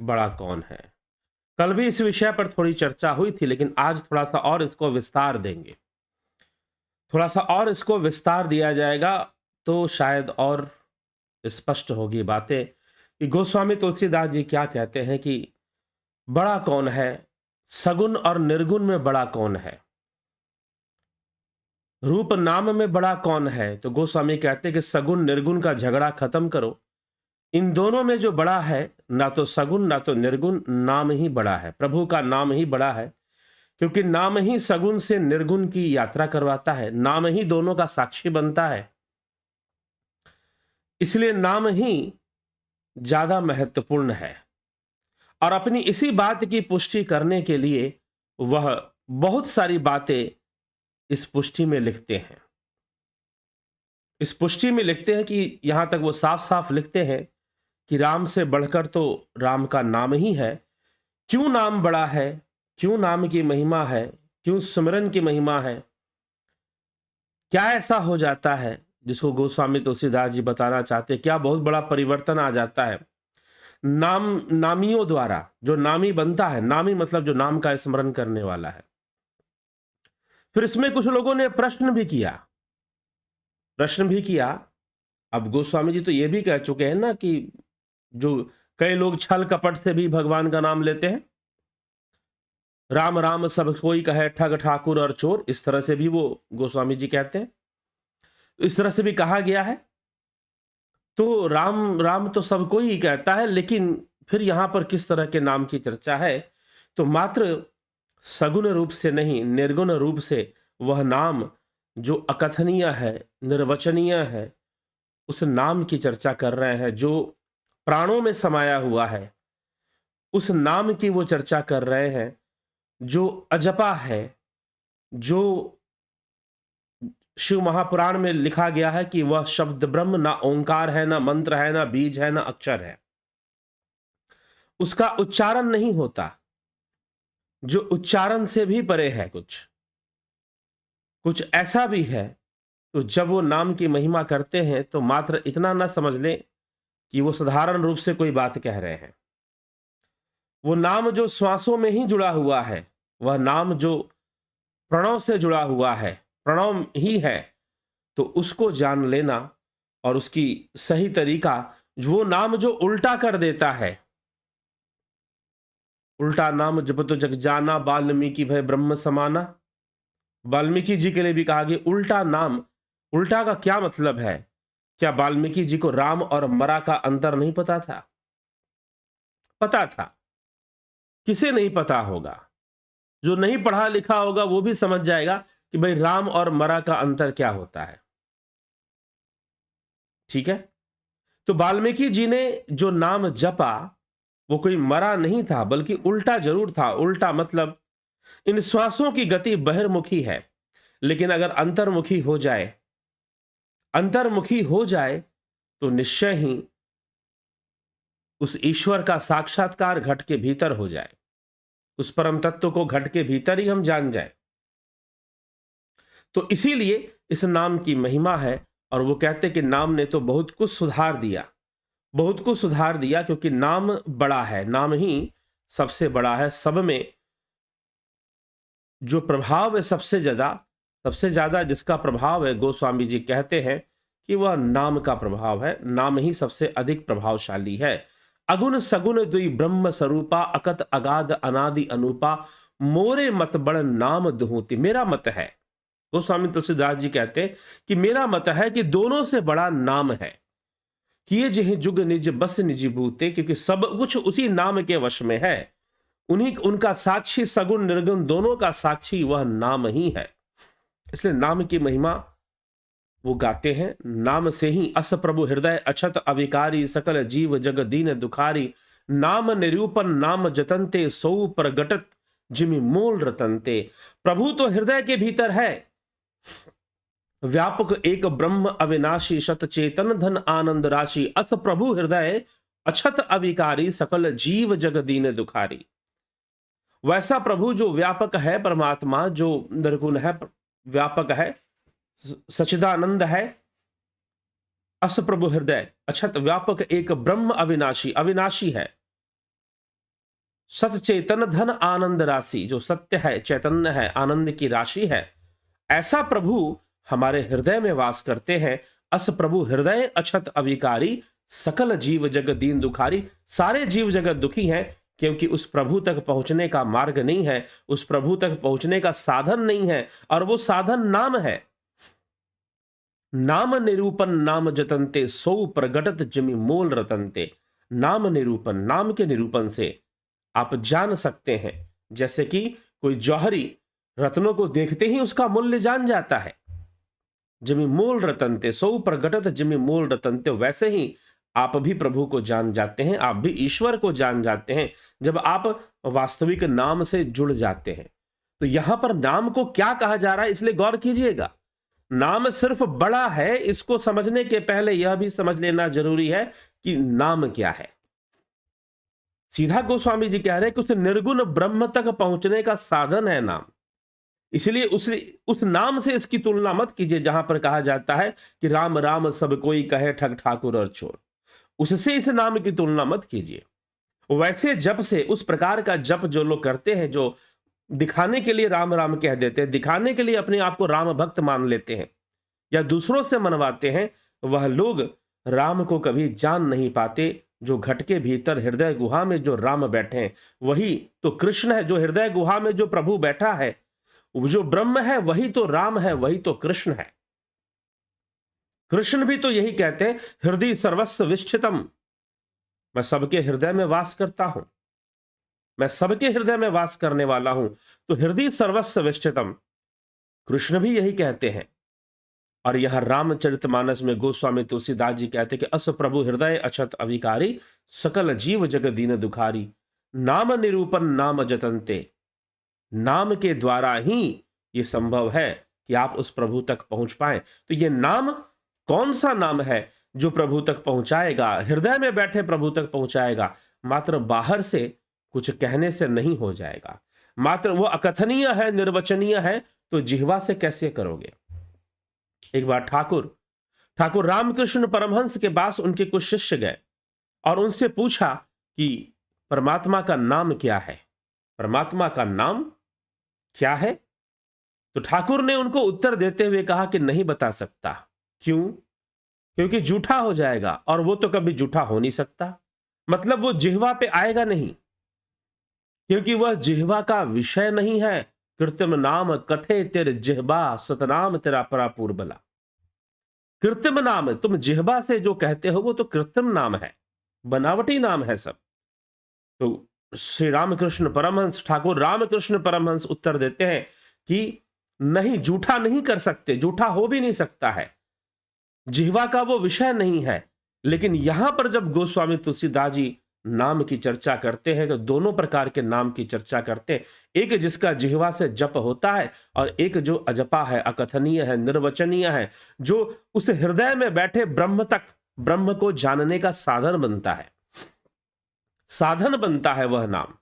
बड़ा कौन है। कल भी इस विषय पर थोड़ी चर्चा हुई थी, लेकिन आज थोड़ा सा और इसको विस्तार देंगे। थोड़ा सा और इसको विस्तार दिया जाएगा तो शायद और स्पष्ट होगी बातें कि गोस्वामी तुलसीदास जी क्या कहते हैं कि बड़ा कौन है, सगुण और निर्गुण में बड़ा कौन है, रूप नाम में बड़ा कौन है। तो गोस्वामी कहते हैं कि सगुण निर्गुण का झगड़ा खत्म करो। इन दोनों में जो बड़ा है, ना तो सगुण ना तो निर्गुण, नाम ही बड़ा है। प्रभु का नाम ही बड़ा है, क्योंकि नाम ही सगुण से निर्गुण की यात्रा करवाता है। नाम ही दोनों का साक्षी बनता है। इसलिए नाम ही ज्यादा महत्वपूर्ण है। और अपनी इसी बात की पुष्टि करने के लिए वह बहुत सारी बातें इस पुष्टि में लिखते हैं। इस पुष्टि में लिखते हैं कि यहां तक वो साफ साफ लिखते हैं कि राम से बढ़कर तो राम का नाम ही है। क्यों नाम बड़ा है, क्यों नाम की महिमा है, क्यों सुमिरन की महिमा है, क्या ऐसा हो जाता है जिसको गोस्वामी तुलसीदास जी बताना चाहते हैं। क्या बहुत बड़ा परिवर्तन आ जाता है नामियों द्वारा। जो नामी बनता है, नामी मतलब जो नाम का स्मरण करने वाला है। फिर इसमें कुछ लोगों ने प्रश्न भी किया। अब गोस्वामी जी तो ये भी कह चुके हैं ना कि जो कई लोग छल कपट से भी भगवान का नाम लेते हैं। राम राम सब कोई कहे ठग ठाकुर और चोर, इस तरह से भी वो गोस्वामी जी कहते हैं। तो इस तरह से भी कहा गया है। तो राम राम तो सब कोई ही कहता है, लेकिन फिर यहां पर किस तरह के नाम की चर्चा है। तो मात्र सगुण रूप से नहीं, निर्गुण रूप से वह नाम जो अकथनीय है, निर्वचनीय है, उस नाम की चर्चा कर रहे हैं। जो प्राणों में समाया हुआ है, उस नाम की वो चर्चा कर रहे हैं। जो अजपा है, जो शिव महापुराण में लिखा गया है कि वह शब्द ब्रह्म ना ओंकार है, ना मंत्र है, ना बीज है, ना अक्षर है, उसका उच्चारण नहीं होता। जो उच्चारण से भी परे है, कुछ कुछ ऐसा भी है। तो जब वो नाम की महिमा करते हैं तो मात्र इतना ना समझ लें कि वो साधारण रूप से कोई बात कह रहे हैं। वो नाम जो श्वासों में ही जुड़ा हुआ है, वह नाम जो प्रणव से जुड़ा हुआ है, प्रणव ही है, तो उसको जान लेना और उसकी सही तरीका। वो नाम जो उल्टा कर देता है, उल्टा नाम जप तो जग जाना, वाल्मीकि भय ब्रह्म समाना। वाल्मीकि जी के लिए भी कहा गया उल्टा नाम। उल्टा का क्या मतलब है? क्या वाल्मीकि जी को राम और मरा का अंतर नहीं पता था? पता था। किसे नहीं पता होगा? जो नहीं पढ़ा लिखा होगा वो भी समझ जाएगा कि भाई राम और मरा का अंतर क्या होता है। ठीक है। तो वाल्मीकि जी ने जो नाम जपा, वो कोई मरा नहीं था, बल्कि उल्टा जरूर था। उल्टा मतलब इन श्वासों की गति बहिर्मुखी है, लेकिन अगर अंतर्मुखी हो जाए तो निश्चय ही उस ईश्वर का साक्षात्कार घट के भीतर हो जाए, उस परम तत्व को घट के भीतर ही हम जान जाए। तो इसीलिए इस नाम की महिमा है। और वो कहते कि नाम ने तो बहुत कुछ सुधार दिया, बहुत कुछ सुधार दिया, क्योंकि नाम बड़ा है। नाम ही सबसे बड़ा है। सब में जो प्रभाव है सबसे ज्यादा जिसका प्रभाव है, गोस्वामी जी कहते हैं कि वह नाम का प्रभाव है। नाम ही सबसे अधिक प्रभावशाली है। अगुण सगुण दुई ब्रह्म स्वरूपा, अकत अगाध अनादि अनूपा, मोरे मत बड़ नाम दुहूति। मेरा मत है, गोस्वामी तुलसीदास जी कहते हैं कि मेरा मत है कि दोनों से बड़ा नाम है। किए जिहि जुग निज बस निज भूते, क्योंकि सब कुछ उसी नाम के वश में है। उन्हीं उनका साक्षी सगुण निर्गुण दोनों का साक्षी वह नाम ही है। इसलिए नाम की महिमा वो गाते हैं। नाम से ही अस प्रभु हृदय अछत अविकारी, सकल जीव जग दीन दुखारी। नाम निरूपण नाम जतनते, सौ प्रगटत जिमि मूल रतनते। प्रभु तो हृदय के भीतर है, व्यापक एक ब्रह्म अविनाशी, शत चेतन धन आनंद राशि। अस प्रभु हृदय अछत अविकारी, सकल जीव जग दीन दुखारी। वैसा प्रभु जो व्यापक है, परमात्मा जो निर्गुण है, व्यापक है, सच्चिदानंद है। अस प्रभु हृदय अछत व्यापक एक ब्रह्म अविनाशी, अविनाशी है। सत चैतन्य धन आनंद राशि, जो सत्य है, चैतन्य है, आनंद की राशि है, ऐसा प्रभु हमारे हृदय में वास करते हैं। अस प्रभु हृदय अछत अविकारी, सकल जीव जगत दीन दुखारी। सारे जीव जगत दुखी हैं क्योंकि उस प्रभु तक पहुंचने का मार्ग नहीं है, उस प्रभु तक पहुंचने का साधन नहीं है, और वो साधन नाम है। नाम निरूपण नाम जतनते, सो प्रगटत जिमि मोल रतनते। नाम निरूपण, नाम के निरूपण से आप जान सकते हैं। जैसे कि कोई जौहरी रत्नों को देखते ही उसका मूल्य जान जाता है। जिमि मूल रतनते, सो प्रगटत जिमि मूल रतनते, वैसे ही आप भी प्रभु को जान जाते हैं, आप भी ईश्वर को जान जाते हैं जब आप वास्तविक नाम से जुड़ जाते हैं। तो यहां पर नाम को क्या कहा जा रहा है, इसलिए गौर कीजिएगा। नाम सिर्फ बड़ा है, इसको समझने के पहले यह भी समझ लेना जरूरी है कि नाम क्या है। सीधा गोस्वामी जी कह रहे हैं कि उस निर्गुण ब्रह्म तक पहुंचने का साधन है नाम। इसलिए उस नाम से इसकी तुलना मत कीजिए जहां पर कहा जाता है कि राम राम सब कोई कहे ठग ठाकुर और चोर। उससे इस नाम की तुलना मत कीजिए। वैसे जप से, उस प्रकार का जप जो लोग करते हैं, जो दिखाने के लिए राम राम कह देते हैं, दिखाने के लिए अपने आप को राम भक्त मान लेते हैं या दूसरों से मनवाते हैं, वह लोग राम को कभी जान नहीं पाते। जो घट के भीतर हृदय गुहा में जो राम बैठे हैं वही तो कृष्ण है। जो हृदय गुहा में जो प्रभु बैठा है, जो ब्रह्म है, वही तो राम है, वही तो कृष्ण है। कृष्ण भी तो यही कहते हैं, हृदय सर्वस्व विष्ठितम, मैं सबके हृदय में वास करता हूं, मैं सबके हृदय में वास करने वाला हूं। तो हृदय सर्वस्व विष्ठितम, कृष्ण भी यही कहते हैं। और यहां रामचरितमानस में गोस्वामी तुलसीदास जी कहते हैं कि अस प्रभु हृदय अछत अविकारी, सकल जीव जग दीन दुखारी। नाम निरूपण नाम जतनते, नाम के द्वारा ही यह संभव है कि आप उस प्रभु तक पहुंच पाए। तो यह नाम कौन सा नाम है जो प्रभु तक पहुंचाएगा, हृदय में बैठे प्रभु तक पहुंचाएगा। मात्र बाहर से कुछ कहने से नहीं हो जाएगा, मात्र वो अकथनीय है, निर्वचनीय है, तो जिह्वा से कैसे करोगे। एक बार ठाकुर रामकृष्ण परमहंस के पास उनके कुछ शिष्य गए और उनसे पूछा कि परमात्मा का नाम क्या है, परमात्मा का नाम क्या है। तो ठाकुर ने उनको उत्तर देते हुए कहा कि नहीं बता सकता। क्यों? क्योंकि झूठा हो जाएगा, और वो तो कभी झूठा हो नहीं सकता। मतलब वो जिह्वा पे आएगा नहीं, क्योंकि वह जिह्वा का विषय नहीं है। कृत्रिम नाम कथे तेरे जिह्वा, सतनाम तेरा परापूर बला। कृत्रिम नाम, तुम जिह्वा से जो कहते हो वो तो कृत्रिम नाम है, बनावटी नाम है सब। तो श्री रामकृष्ण परमहंस, ठाकुर रामकृष्ण परमहंस उत्तर देते हैं कि नहीं, झूठा नहीं कर सकते, झूठा हो भी नहीं सकता है, जिह्वा का वो विषय नहीं है। लेकिन यहां पर जब गोस्वामी तुलसीदास जी नाम की चर्चा करते हैं तो दोनों प्रकार के नाम की चर्चा करते हैं। एक जिसका जिह्वा से जप होता है, और एक जो अजपा है, अकथनीय है, निर्वचनीय है, जो उस हृदय में बैठे ब्रह्म तक, ब्रह्म को जानने का साधन बनता है, साधन बनता है वह नाम।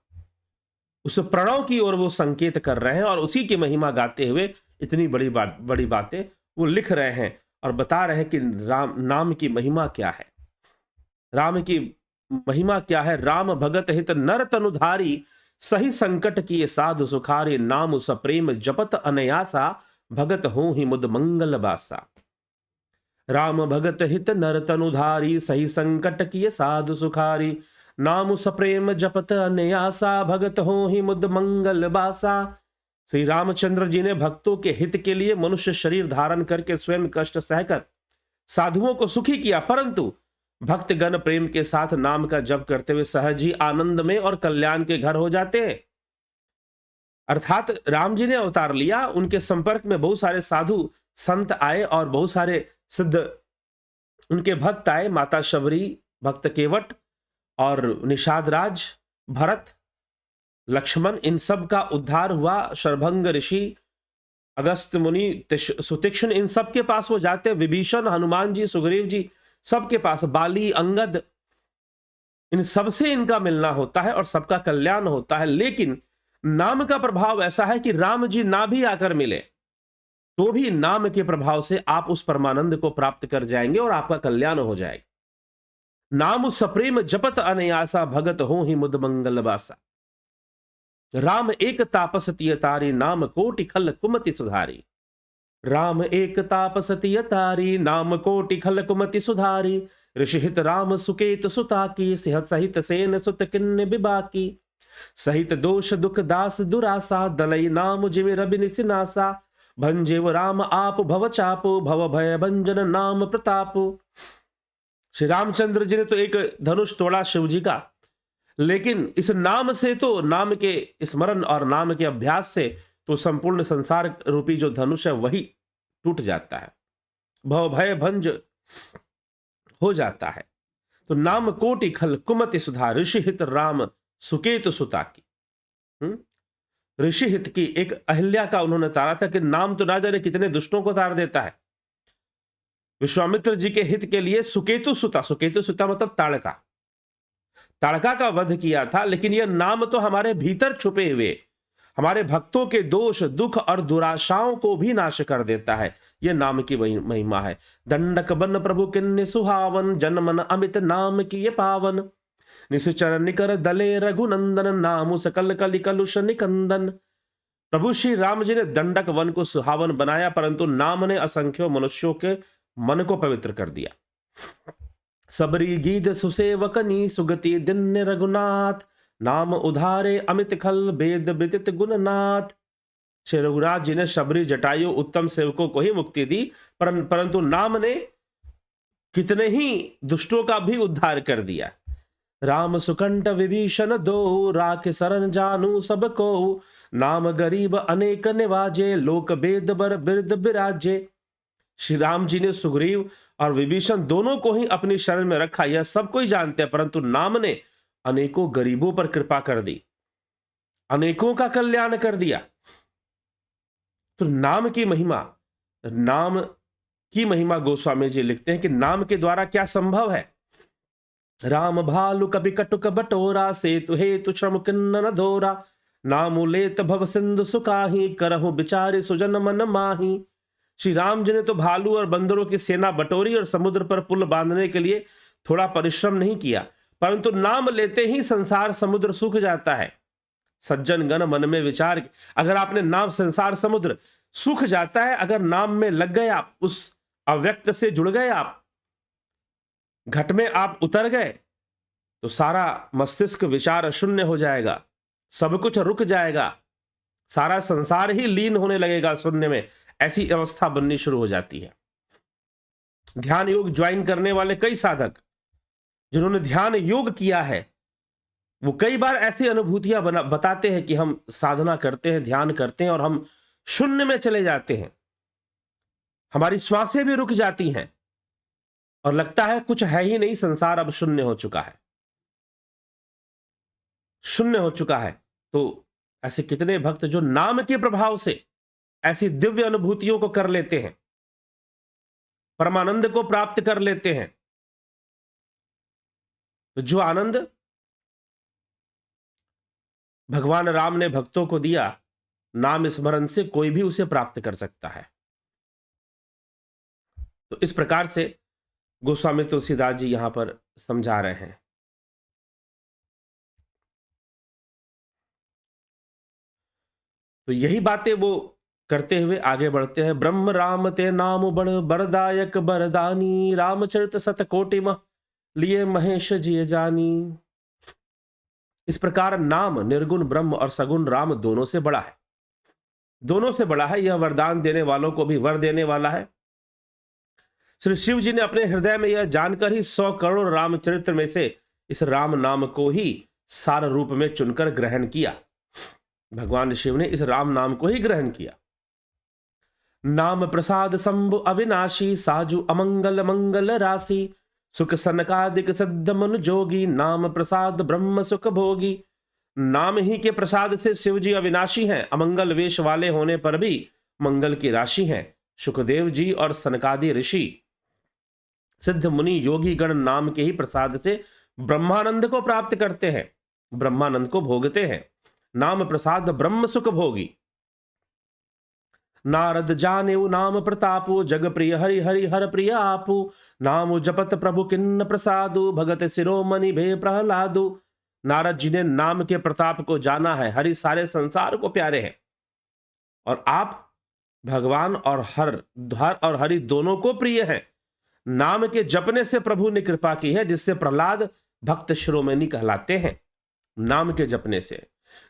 उस प्रणव की ओर वो संकेत कर रहे हैं, और उसी की महिमा गाते हुए इतनी बड़ी बातें वो लिख रहे हैं और बता रहे हैं कि नाम की महिमा क्या है, राम की महिमा क्या है। राम भगत हित नर तनुधारी, सही संकट किए साधु सुखारी। नाम सप्रेम जपत अनयासा, भगत हो ही मुद मंगल बासा। राम भगत हित नर तनुधारी, सही संकट किए साधु सुखारी। नाम सप्रेम जपत अनयासा, भगत हो ही मुद मंगल बासा। श्री रामचंद्र जी ने भक्तों के हित के लिए मनुष्य शरीर धारण करके स्वयं कष्ट सहकर साधुओं को सुखी किया, परंतु भक्तगण प्रेम के साथ नाम का जप करते हुए सहज ही आनंद में और कल्याण के घर हो जाते हैं। अर्थात राम जी ने अवतार लिया, उनके संपर्क में बहुत सारे साधु संत आए और बहुत सारे सिद्ध उनके भक्त आए। माता शबरी, भक्त केवट और निषाद राज, भरत, लक्ष्मण, इन सब का उद्धार हुआ। शरभंग ऋषि, अगस्त मुनि, सुतीक्ष्ण, इन सब के पास वो जाते। विभीषण, हनुमान जी, सुग्रीव जी, सबके पास, बाली, अंगद, इन सबसे इनका मिलना होता है और सबका कल्याण होता है। लेकिन नाम का प्रभाव ऐसा है कि राम जी ना भी आकर मिले तो भी नाम के प्रभाव से आप उस परमानंद को प्राप्त कर जाएंगे और आपका कल्याण हो जाएगा। नाम सप्रेम जपत अनयासा, भगत हो ही मुद मंगल बासा। राम एक तापस तिय तारी, नाम कोटि खल कुमति सुधारी। राम एक तापस तिय तारी, नाम कोटि खल कुमति सुधारी। ऋषिहित राम सुकेत सुता की, सिहत सहित सेन सुत किन्न बिबाकी। सहित दोष दुख दास दुरासा, दलई नाम जिमि रबि निसिनासा। भंजेव राम आप भव चापो, भव भय भंजन नाम प्रतापो। श्री रामचंद्र जी ने तो एक धनुष तोड़ा शिव जी का, लेकिन इस नाम से तो, नाम के स्मरण और नाम के अभ्यास से तो संपूर्ण संसार रूपी जो धनुष है वही टूट जाता है, भव भय भंज हो जाता है। तो नाम कोटि खल कुमति सुधा, ऋषि हित राम सुकेतु सुता की। ऋषि हित की एक अहिल्या का उन्होंने तारा था कि नाम तो ना जाने कितने दुष्टों को तार देता है। विश्वामित्र जी के हित के लिए सुकेतु सुता, सुकेतु सुता मतलब ताड़का, ताड़का का वध किया था। लेकिन यह नाम तो हमारे भीतर छुपे हुए हमारे भक्तों के दोष दुख और दुराशाओं को भी नाश कर देता है। यह नाम की महिमा है। दंडक बन प्रभु किन्ने सुहावन, जन मन अमित नाम की ये पावन। निश्चर निकर दले रघुनंदन, नामु सकल कलि कलुष निकंदन। प्रभु श्री राम जी ने दंडक वन को सुहावन बनाया, परंतु नाम ने असंख्यों मनुष्यों के मन को पवित्र कर दिया। सबरी गीत सुसेवकनी, सुगति दिन रघुनाथ। नाम उधारे अमित खल, वेद विदित गुणनाथ। श्री रघुनाथ जी ने शबरी जटायु उत्तम सेवकों को ही मुक्ति दी, परंतु नाम ने कितने ही दुष्टों का भी उद्धार कर दिया। राम सुकंठ विभीषण दो, राख शरण जानू सबको। नाम गरीब अनेक निवाजे, लोक वेद बर बिरद बिराजे। श्री राम जी ने सुग्रीव और विभीषण दोनों को ही अपनी शरण में रखा, यह सब कोई जानते हैं, परंतु नाम ने अनेकों गरीबों पर कृपा कर दी, अनेकों का कल्याण कर दिया। तो नाम की महिमा गोस्वामी जी लिखते हैं कि नाम के द्वारा क्या संभव है। राम भालु कपि कटुक बटोरा, सेतु हेतु श्रम किन्न न धोरा। नामु लेत भव सिंधु सुकाही, करहु बिचारे सुजन मन माही। श्री राम जी ने तो भालू और बंदरों की सेना बटोरी और समुद्र पर पुल बांधने के लिए थोड़ा परिश्रम नहीं किया, परंतु नाम लेते ही संसार समुद्र सूख जाता है। सज्जन गण मन में विचार, अगर आपने नाम, संसार समुद्र सूख जाता है अगर नाम में लग गए आप, उस अव्यक्त से जुड़ गए आप, घट में आप उतर गए, तो सारा मस्तिष्क विचार शून्य हो जाएगा, सब कुछ रुक जाएगा, सारा संसार ही लीन होने लगेगा शून्य में। ऐसी अवस्था बननी शुरू हो जाती है। ध्यान योग ज्वाइन करने वाले कई साधक जिन्होंने ध्यान योग किया है, वो कई बार ऐसी अनुभूतियां बताते हैं कि हम साधना करते हैं, ध्यान करते हैं और हम शून्य में चले जाते हैं, हमारी श्वासें भी रुक जाती हैं और लगता है कुछ है ही नहीं, संसार अब शून्य हो चुका है, शून्य हो चुका है। तो ऐसे कितने भक्त जो नाम के प्रभाव से ऐसी दिव्य अनुभूतियों को कर लेते हैं, परमानंद को प्राप्त कर लेते हैं। तो जो आनंद भगवान राम ने भक्तों को दिया, नाम स्मरण से कोई भी उसे प्राप्त कर सकता है। तो इस प्रकार से गोस्वामी तुलसीदास जी यहां पर समझा रहे हैं। तो यही बातें वो करते हुए आगे बढ़ते हैं। ब्रह्म राम ते नाम बड़ बरदायक बरदानी, रामचरित सत कोटि मह लिए महेश जी जानी। इस प्रकार नाम निर्गुण ब्रह्म और सगुण राम दोनों से बड़ा है, दोनों से बड़ा है। यह वरदान देने वालों को भी वर देने वाला है। श्री शिव जी ने अपने हृदय में यह जानकर ही 100 करोड़ रामचरित्र में से इस राम नाम को ही सार रूप में चुनकर ग्रहण किया। भगवान शिव ने इस राम नाम को ही ग्रहण किया। नाम प्रसाद शंभु अविनाशी, साजु अमंगल मंगल राशि। सुख सनकादिक सिद्ध मन जोगी, नाम प्रसाद ब्रह्म सुख भोगी। नाम ही के प्रसाद से शिव जी अविनाशी हैं, अमंगल वेश वाले होने पर भी मंगल की राशि हैं। सुखदेव जी और सनकादि ऋषि सिद्ध मुनि योगी गण नाम के ही प्रसाद से ब्रह्मानंद को प्राप्त करते हैं, ब्रह्मानंद को भोगते हैं। नाम प्रसाद ब्रह्म सुख भोगी। नारद जानेऊ नाम प्रतापु, जग प्रिय हरि हरि हर प्रिय आपु। नाम जपत प्रभु किन्न प्रसादु, भगत शिरोमणि भे प्रहलादु। नारद जी ने नाम के प्रताप को जाना है। हरि सारे संसार को प्यारे हैं और आप भगवान और हर और हरि दोनों को प्रिय हैं। नाम के जपने से प्रभु ने कृपा की है, जिससे प्रहलाद भक्त शिरोमणि कहलाते हैं। नाम के जपने से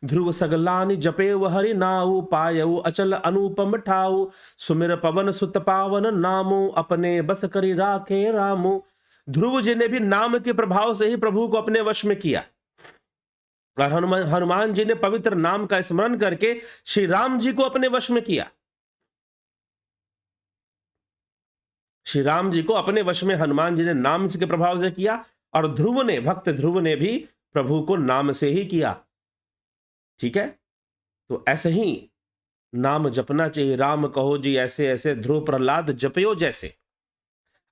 ध्रुव सगलानि जपे व हरि नाऊ पायऊ अचल अनुपम ठाऊ सुमिर पवन सुत पावन नामो अपने बस करी राखे रामो। ध्रुव जी ने भी नाम के प्रभाव से ही प्रभु को अपने वश में किया और हनुमान जी ने पवित्र नाम का स्मरण करके श्री राम जी को अपने वश में किया। श्री राम जी को अपने वश में हनुमान जी ने नाम के प्रभाव से किया और ध्रुव ने, भक्त ध्रुव ने भी प्रभु को नाम से ही किया। ठीक है, तो ऐसे ही नाम जपना चाहिए। राम कहो जी ऐसे ऐसे, ध्रुव प्रहलाद जपयो जैसे।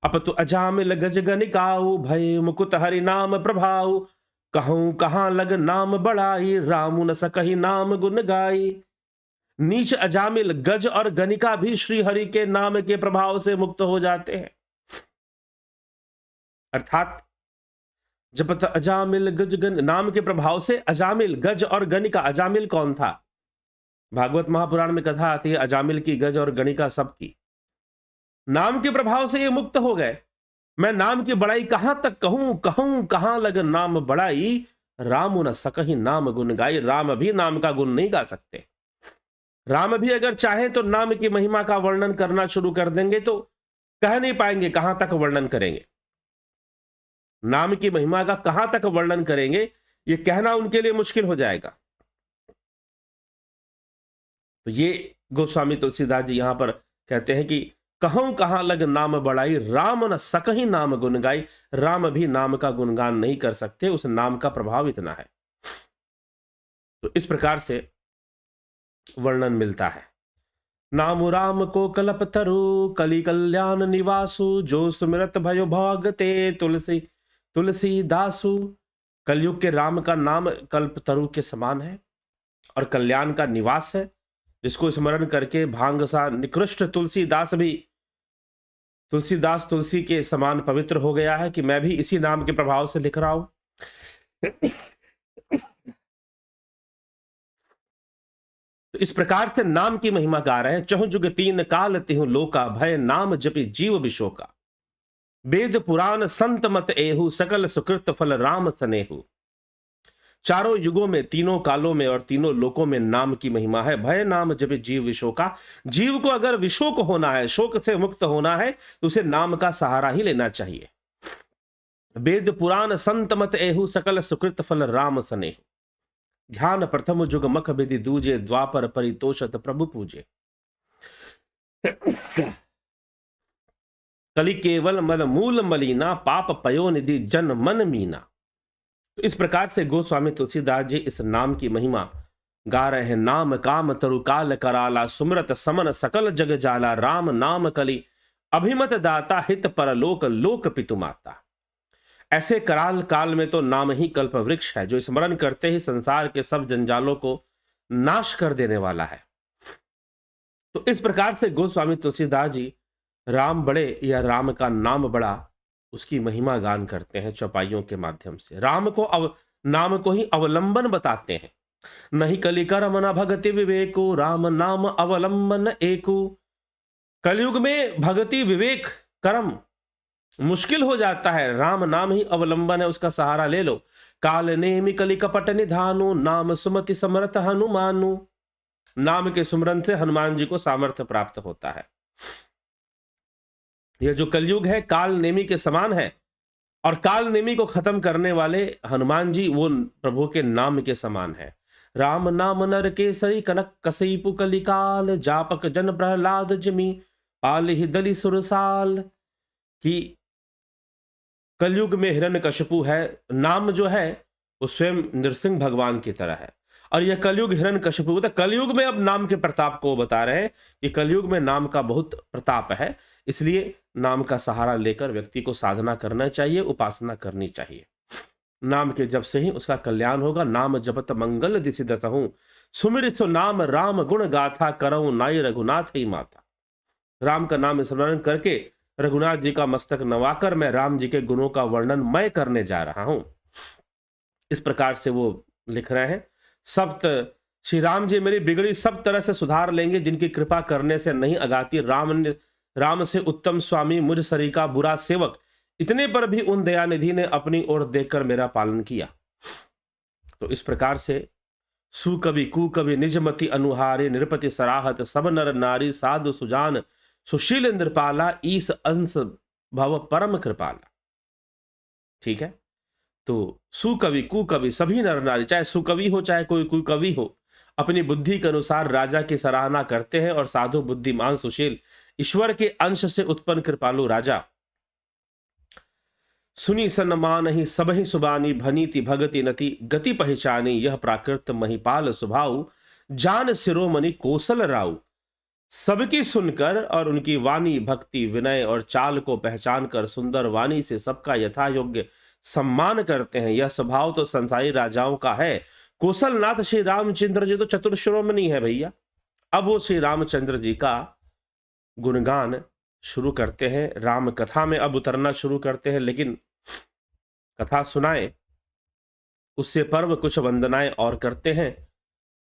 अप तो अजामिल गज गनिकाऊ भय मुकुत हरि नाम प्रभाऊ कहूं कहां लग नाम बढ़ाई रामु न सकहि नाम गुण गाई। नीच अजामिल गज और गनिका भी श्री हरि के नाम के प्रभाव से मुक्त हो जाते हैं। अर्थात जब अजामिल गज नाम के प्रभाव से अजामिल गज और गनिका, अजामिल कौन था? भागवत महापुराण में कथा आती है अजामिल की, गज और गणिका सबकी। नाम के प्रभाव से ये मुक्त हो गए। मैं नाम की बड़ाई कहां तक कहूं, कहूं कहां लग नाम बड़ाई रामु न सकहि नाम गुण गाई। राम भी नाम का गुण नहीं गा सकते। राम भी अगर चाहें तो नाम की महिमा का वर्णन करना शुरू कर देंगे तो कह नहीं पाएंगे कहां तक वर्णन करेंगे। नाम की महिमा का कहां तक वर्णन करेंगे ये कहना उनके लिए मुश्किल हो जाएगा। तो ये गोस्वामी तुलसीदास जी यहां पर कहते हैं कि कहूं कहां लग नाम बढ़ाई राम न सकहि नाम गुण गाई। राम भी नाम का गुणगान नहीं कर सकते, उस नाम का प्रभाव इतना है। तो इस प्रकार से वर्णन मिलता है। नामु राम को कल्प तरु कलि कल्याण निवासु जो सुमिरत भयो भागते तुलसी तुलसी दासु। कलयुग के राम का नाम कल्प तरु के समान है और कल्याण का निवास है, जिसको स्मरण करके भांग सा निकृष्ट तुलसीदास भी तुलसीदास तुलसी के समान पवित्र हो गया है कि मैं भी इसी नाम के प्रभाव से लिख रहा हूं। तो इस प्रकार से नाम की महिमा गा रहे हैं। चहु जुग तीन काल तिहु लोका भय नाम जपि जीव विशोका। वेद पुराण संत मत एहु सकल सुकृत फल राम सनेहु। चारों युगों में, तीनों कालों में और तीनों लोकों में नाम की महिमा है। भय नाम जपि जीव विशोका। जीव को अगर विशोक होना है, शोक से मुक्त होना है, तो उसे नाम का सहारा ही लेना चाहिए। वेद पुराण संत मत एहु सकल सुकृत फल राम सनेहु। ध्यान प्रथम जुग मख विधि दूजे द्वापर परितोषत प्रभु पूजे। कलि केवल मल मूल मलीना पाप पयो निधि जन मन मीना। तो इस प्रकार से गोस्वामी तुलसीदास जी इस नाम की महिमा गा रहे हैं। नाम काम तरु काल कराला सुमरत समन सकल जग जाला राम नाम कलि अभिमत दाता हित परलोक लोक पितु माता। ऐसे कराल काल में तो नाम ही कल्प वृक्ष है, जो स्मरण करते ही संसार के सब जंजालों को नाश कर देने वाला है। तो इस प्रकार से गोस्वामी तुलसीदास जी राम बड़े या राम का नाम बड़ा, उसकी महिमा गान करते हैं चौपाइयों के माध्यम से। राम को नाम को ही अवलंबन बताते हैं। नहीं कलि कर्म न भगति विवेको राम नाम अवलंबन एको। कलयुग में भक्ति विवेक कर्म मुश्किल हो जाता है, राम नाम ही अवलंबन है, उसका सहारा ले लो। काल नेमि कलि कपट निधानु नाम सुमति समर्थ हनुमानु। नाम के सुमरन से हनुमान जी को सामर्थ्य प्राप्त होता है। यह जो कलयुग है काल नेमी के समान है और काल नेमी को खत्म करने वाले हनुमान जी वो प्रभु के नाम के समान है। राम नाम नर केसरी कनक कसई पुकली काल जापक जन प्रहलाद जिमी पाल ही दली सुरसाल। कि कलयुग में हिरण्यकशिपु है, नाम जो है वो स्वयं नरसिंह भगवान की तरह है और यह कलयुग हिरण्यकशिपु। तो कलयुग में अब नाम के प्रताप को बता रहे हैं कि कलयुग में नाम का बहुत प्रताप है, इसलिए नाम का सहारा लेकर व्यक्ति को साधना करना चाहिए, उपासना करनी चाहिए। नाम के जप से ही उसका कल्याण होगा। नाम जपत मंगल दिसि दसहु सुमिर सो नाम राम गुण गाथा करऊं नाई रघुनाथ ही माता। राम का नाम स्मरण करके रघुनाथ जी का मस्तक नवाकर मैं राम जी के गुणों का वर्णन मैं करने जा रहा हूं। इस प्रकार से वो लिख रहे हैं। सप्त श्री राम जी मेरी बिगड़ी सब तरह से सुधार लेंगे, जिनकी कृपा करने से नहीं अगाती। राम से उत्तम स्वामी मुझ सरी का बुरा सेवक, इतने पर भी उन दयानिधि ने अपनी ओर देखकर मेरा पालन किया। तो इस प्रकार से सुकवि कुकवि निजमति अनुहारी, निरपति सराहत सब नर नारी, साधु सुजान सुशील नृपाला, ईस अंश भव परम कृपाला। ठीक है, तो सुकवि कुकवि सभी नर नारी, चाहे सुकवि हो चाहे कोई कुकवि हो, अपनी बुद्धि के अनुसार राजा की सराहना करते हैं। और साधु बुद्धिमान सुशील, ईश्वर के अंश से उत्पन्न कृपालु राजा, सुनी सन्मान ही सब ही सुबानी, भनीति भगति नति गति पहचानी, यह प्राकृत महिपाल स्वभाव, जान शिरोमणि कौशल राव। सबकी सुनकर और उनकी वाणी भक्ति विनय और चाल को पहचान कर सुंदर वाणी से सबका यथा योग्य सम्मान करते हैं। यह स्वभाव तो संसारी राजाओं का है। कौशलनाथ श्री रामचंद्र जी तो चतुर शिरोमणि है भैया। अब वो श्री रामचंद्र जी का गुणगान शुरू करते हैं, राम कथा में अब उतरना शुरू करते हैं। लेकिन कथा सुनाए उससे पर्व कुछ वंदनाएं और करते हैं,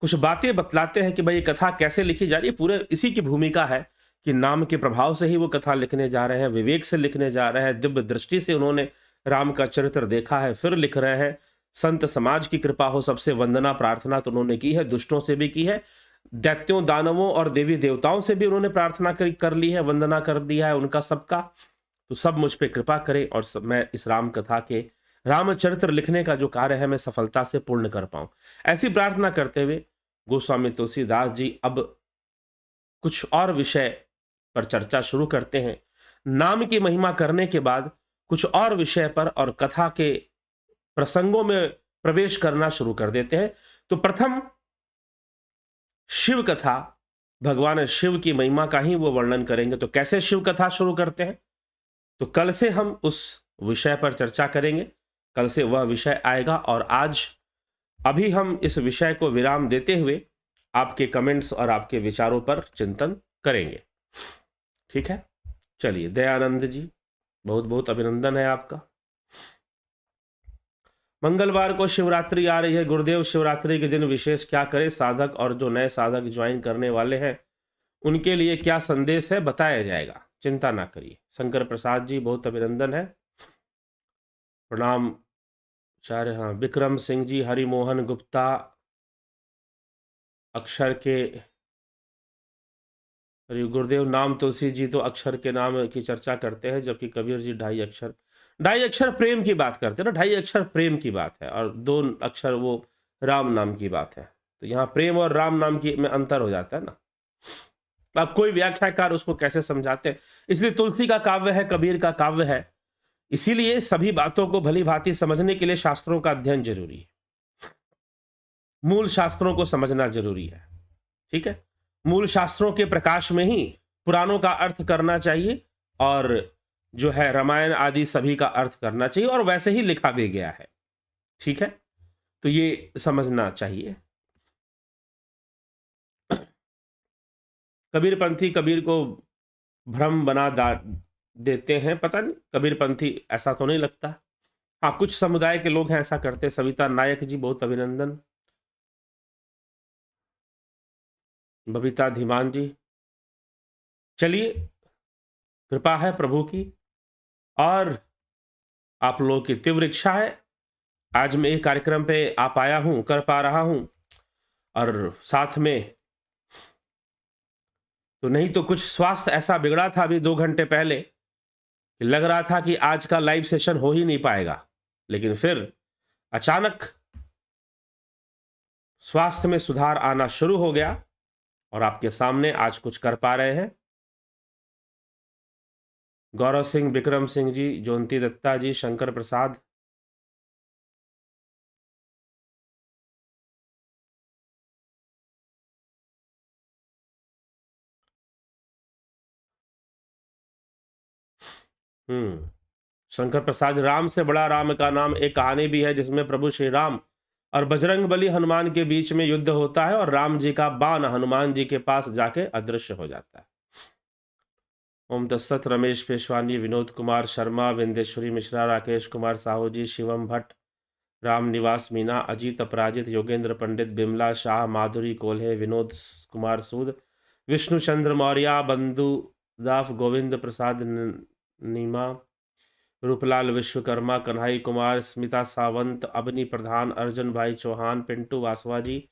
कुछ बातें बतलाते हैं कि भाई ये कथा कैसे लिखी जा रही है। पूरे इसी की भूमिका है कि नाम के प्रभाव से ही वो कथा लिखने जा रहे हैं, विवेक से लिखने जा रहे हैं, दिव्य दृष्टि से उन्होंने राम का चरित्र देखा है, फिर लिख रहे हैं। संत समाज की कृपा हो, सबसे वंदना प्रार्थना तो उन्होंने की है, दुष्टों से भी की है, दैत्यों दानवों और देवी देवताओं से भी उन्होंने प्रार्थना कर ली है, वंदना कर दिया है उनका सबका। तो सब मुझ पे कृपा करें और मैं इस राम कथा के रामचरित्र लिखने का जो कार्य है मैं सफलता से पूर्ण कर पाऊं, ऐसी प्रार्थना करते हुए गोस्वामी तुलसीदास जी अब कुछ और विषय पर चर्चा शुरू करते हैं। नाम की महिमा करने के बाद कुछ और विषय पर और कथा के प्रसंगों में प्रवेश करना शुरू कर देते हैं। तो प्रथम शिव कथा, भगवान शिव की महिमा का ही वो वर्णन करेंगे। तो कैसे शिव कथा शुरू करते हैं, तो कल से हम उस विषय पर चर्चा करेंगे, कल से वह विषय आएगा। और आज अभी हम इस विषय को विराम देते हुए आपके कमेंट्स और आपके विचारों पर चिंतन करेंगे। ठीक है, चलिए। दयानंद जी, बहुत बहुत अभिनंदन है आपका। मंगलवार को शिवरात्रि आ रही है गुरुदेव, शिवरात्रि के दिन विशेष क्या करें? साधक और जो नए साधक ज्वाइन करने वाले हैं उनके लिए क्या संदेश है, बताया जाएगा, चिंता ना करिए। शंकर प्रसाद जी, बहुत अभिनंदन है, प्रणाम आचार्य। हाँ, विक्रम सिंह जी, हरिमोहन गुप्ता, अक्षर के गुरुदेव, नाम तुलसी जी तो अक्षर के नाम की चर्चा करते हैं, जबकि कबीर जी ढाई अक्षर प्रेम की बात करते हैं ना, ढाई अक्षर प्रेम की बात है और 2 अक्षर वो राम नाम की बात है। तो यहाँ प्रेम और राम नाम की में अंतर हो जाता है ना। अब कोई व्याख्याकार उसको कैसे समझाते हैं, इसलिए तुलसी का काव्य है, कबीर का काव्य है, इसीलिए सभी बातों को भली भांति समझने के लिए शास्त्रों का अध्ययन जरूरी है, मूल शास्त्रों को समझना जरूरी है। ठीक है, मूल शास्त्रों के प्रकाश में ही पुराणों का अर्थ करना चाहिए और जो है रामायण आदि सभी का अर्थ करना चाहिए, और वैसे ही लिखा भी गया है। ठीक है, तो ये समझना चाहिए। कबीरपंथी कबीर को भ्रम बना देते हैं, पता नहीं कबीरपंथी, ऐसा तो नहीं लगता। हाँ, कुछ समुदाय के लोग हैं ऐसा करते। सविता नायक जी, बहुत अभिनंदन। बबीता धीमान जी, चलिए, कृपा है प्रभु की और आप लोगों की तीव्र इच्छा है, आज मैं एक कार्यक्रम पे आ पाया हूं, कर पा रहा हूं। और साथ में तो नहीं तो कुछ स्वास्थ्य ऐसा बिगड़ा था अभी 2 घंटे पहले कि लग रहा था कि आज का लाइव सेशन हो ही नहीं पाएगा, लेकिन फिर अचानक स्वास्थ्य में सुधार आना शुरू हो गया और आपके सामने आज कुछ कर पा रहे हैं। गौरव सिंह, विक्रम सिंह जी, ज्योति दत्ता जी, शंकर प्रसाद, शंकर प्रसाद, राम से बड़ा राम का नाम, एक कहानी भी है जिसमें प्रभु श्री राम और बजरंग बली हनुमान के बीच में युद्ध होता है और राम जी का बाण हनुमान जी के पास जाके अदृश्य हो जाता है। ओम तत्सत। रमेश पेशवानी, विनोद कुमार शर्मा, विंदेश्वरी मिश्रा, राकेश कुमार साहू जी, शिवम भट्ट, राम निवास मीना, अजीत अपराजित, योगेंद्र पंडित, बिमला शाह, माधुरी कोल्हे, विनोद कुमार सूद, विष्णुचंद्र मौर्य, बंधु दाफ, गोविंद प्रसाद नीमा, रूपलाल विश्वकर्मा, कन्हई कुमार, स्मिता सावंत, अबनी प्रधान, अर्जुन भाई चौहान, पिंटू वासवा जी,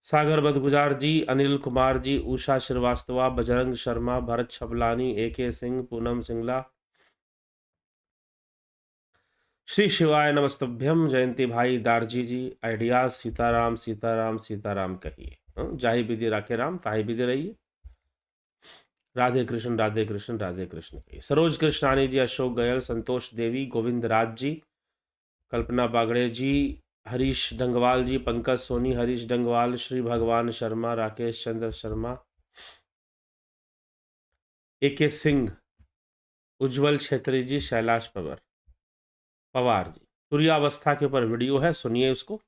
सागर बदगुजार जी, अनिल कुमार जी, उषा श्रीवास्तवा, बजरंग शर्मा, भरत छबलानी, AK सिंह, पूनम सिंगला, श्री शिवाय नमस्तभ्यम, जयंती भाई, दारजी जी, आइडियाज, सीताराम सीताराम सीताराम कहिए, जाहि विधि राखे राम ताहि विधि रहिए, राधे कृष्ण राधे कृष्ण राधे कृष्ण कहिए। सरोज कृष्णानी जी, अशोक गयल, संतोष देवी, गोविंद राज जी, कल्पना बागड़े जी, हरीश डंगवाल जी, पंकज सोनी, हरीश डंगवाल, श्री भगवान शर्मा, राकेश चंद्र शर्मा, AK सिंह, उज्जवल छेत्री जी, शैलाश पवार जी। तुर्यावस्था के ऊपर वीडियो है, सुनिए उसको,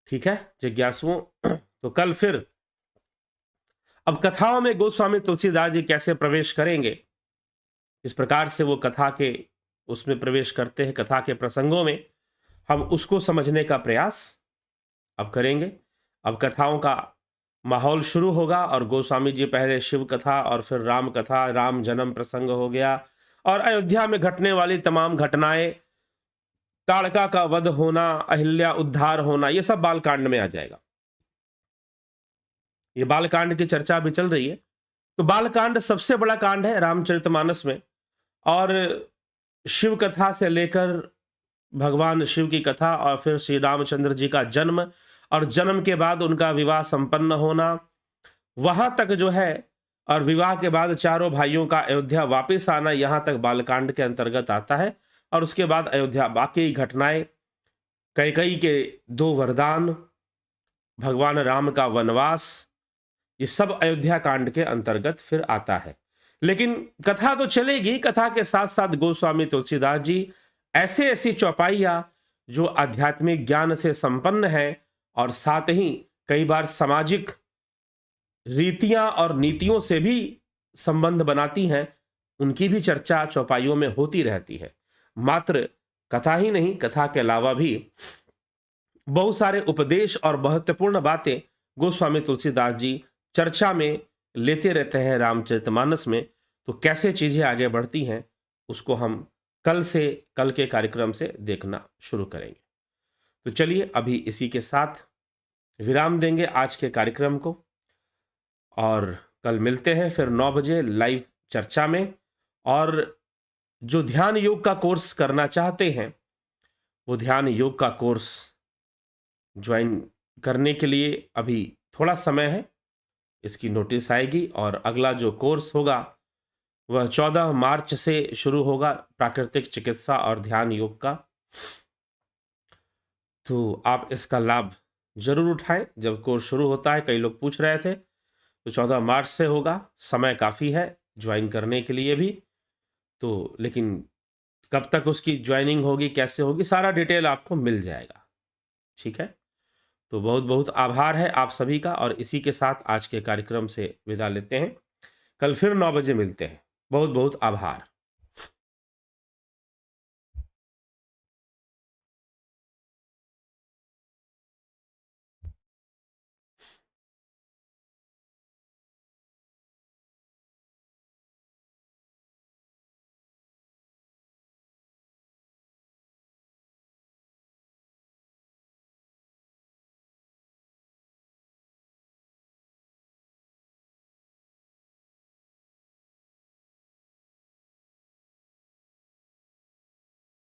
ठीक है जिज्ञासुओं। तो कल फिर अब कथाओं में गोस्वामी तुलसीदास जी कैसे प्रवेश करेंगे, इस प्रकार से वो कथा के उसमें प्रवेश करते हैं, कथा के प्रसंगों में, हम उसको समझने का प्रयास अब करेंगे। अब कथाओं का माहौल शुरू होगा और गोस्वामी जी पहले शिव कथा और फिर राम कथा, राम जन्म प्रसंग हो गया, और अयोध्या में घटने वाली तमाम घटनाएं, ताड़का का वध होना, अहिल्या उद्धार होना, ये सब बालकांड में आ जाएगा। ये बालकांड की चर्चा अभी चल रही है। तो बालकांड सबसे बड़ा कांड है रामचरितमानस में, और शिव कथा से लेकर भगवान शिव की कथा, और फिर श्री रामचंद्र जी का जन्म, और जन्म के बाद उनका विवाह संपन्न होना, वहां तक जो है, और विवाह के बाद चारों भाइयों का अयोध्या वापस आना, यहां तक बालकांड के अंतर्गत आता है। और उसके बाद अयोध्या बाकी घटनाएं, कैकेयी के 2 वरदान, भगवान राम का वनवास, ये सब अयोध्या कांड के अंतर्गत फिर आता है। लेकिन कथा तो चलेगी, कथा के साथ साथ गोस्वामी तुलसीदास जी ऐसे ऐसी चौपाइयां जो आध्यात्मिक ज्ञान से संपन्न है, और साथ ही कई बार सामाजिक रीतियां और नीतियों से भी संबंध बनाती हैं, उनकी भी चर्चा चौपाइयों में होती रहती है। मात्र कथा ही नहीं, कथा के अलावा भी बहुत सारे उपदेश और महत्वपूर्ण बातें गोस्वामी तुलसीदास जी चर्चा में लेते रहते हैं रामचरितमानस में। तो कैसे चीजें आगे बढ़ती हैं, उसको हम कल के कार्यक्रम से देखना शुरू करेंगे। तो चलिए अभी इसी के साथ विराम देंगे आज के कार्यक्रम को, और कल मिलते हैं फिर 9 बजे लाइव चर्चा में। और जो ध्यान योग का कोर्स करना चाहते हैं, वो ध्यान योग का कोर्स ज्वाइन करने के लिए अभी थोड़ा समय है, इसकी नोटिस आएगी, और अगला जो कोर्स होगा वह 14 मार्च से शुरू होगा, प्राकृतिक चिकित्सा और ध्यान योग का। तो आप इसका लाभ जरूर उठाएं। जब कोर्स शुरू होता है, कई लोग पूछ रहे थे, तो 14 मार्च से होगा, समय काफ़ी है ज्वाइन करने के लिए भी। तो लेकिन कब तक उसकी ज्वाइनिंग होगी, कैसे होगी, सारा डिटेल आपको मिल जाएगा, ठीक है। तो बहुत बहुत आभार है आप सभी का, और इसी के साथ आज के कार्यक्रम से विदा लेते हैं। कल फिर 9 बजे मिलते हैं। बहुत बहुत आभार।